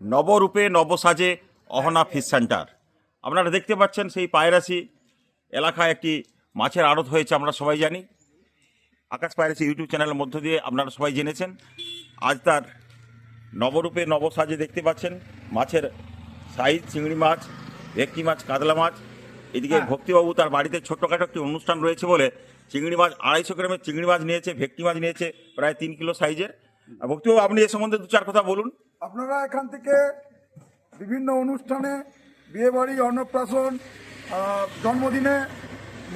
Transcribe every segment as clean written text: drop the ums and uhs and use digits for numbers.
নবরূপে নবসাজে Ahana fish centre. আপনারা দেখতে পাচ্ছেন সেই পায়রাশি এলাকায় একটি মাছের আড়ত হয়েছে, আমরা সবাই জানি। আকাশ পায়রাশি ইউটিউব চ্যানেলের মধ্য দিয়ে আপনারা সবাই জেনেছেন। আজ তার নবরূপে নবসাজে দেখতে পাচ্ছেন মাছের সাইজ, চিংড়ি মাছ, ভেটকি মাছ, কাতলা মাছ। এদিকে ভক্তিবাবু তার বাড়িতে ছোট্টখাটো একটি অনুষ্ঠান রয়েছে বলে চিংড়ি মাছ 250 গ্রামের চিংড়ি মাছ নিয়েছে, ভেটকি মাছ নিয়েছে প্রায় 3 কিলো সাইজের। ভক্তিবাবু, আপনি এ সম্বন্ধে 2-4 কথা বলুন। আপনারা এখান থেকে বিভিন্ন অনুষ্ঠানে, বিয়েবাড়ি, অন্নপ্রাশন, জন্মদিনে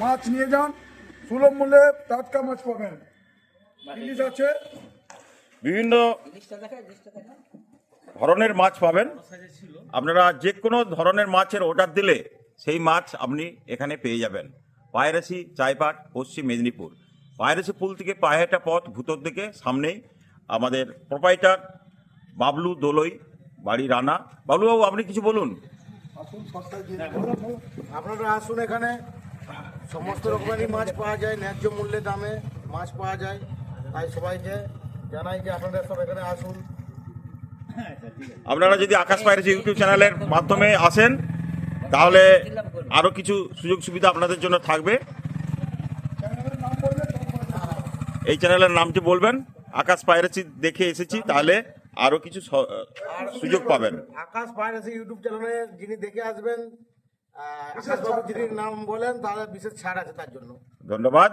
মাছ নিয়ে যান, সুলভ মূল্যে টাটকা মাছ পাবেন। ইলিশ আছে, বিভিন্ন ধরনের মাছ পাবেন। আপনারা যে কোনো ধরনের মাছের অর্ডার দিলে সেই মাছ আপনি এখানে পেয়ে যাবেন। পায়রাশি চাইপাট, পশ্চিম মেদিনীপুর। পায়রাশি পুল থেকে পায়েহাটা পথ ভূতর দিকে সামনেই আমাদের প্রোপাইটার বাবলু দোলই, বাড়ি রানা। বাবলুবাবু, আপনি কিছু বলুন। আসুন সস্তায় দিয়ে আপনারা আসুন, এখানে সমস্ত রকমেরই মাছ পাওয়া যায়, ন্যায্য মূল্যে দামে মাছ পাওয়া যায়। তাই সবাইকে জানাই যে আপনারা সব এখানে আসুন। আপনারা যদি আকাশ পায়রাশি ইউটিউব চ্যানেলের মাধ্যমে আসেন তাহলে আরও কিছু সুযোগ সুবিধা আপনাদের জন্য থাকবে। চ্যানেলের নাম বলবেন, এই চ্যানেলের নামটি বলবেন, আকাশ পায়রাশি দেখে এসেছি, তাহলে আরও কিছু সুযোগ পাবেন। আকাশ পায়রাশি ইউটিউব চ্যানেলে যিনি দেখে আসবেন, আকাশবাবু যিনি নাম বলেন, তাহলে বিশেষ ছাড় আছে তার জন্য। ধন্যবাদ।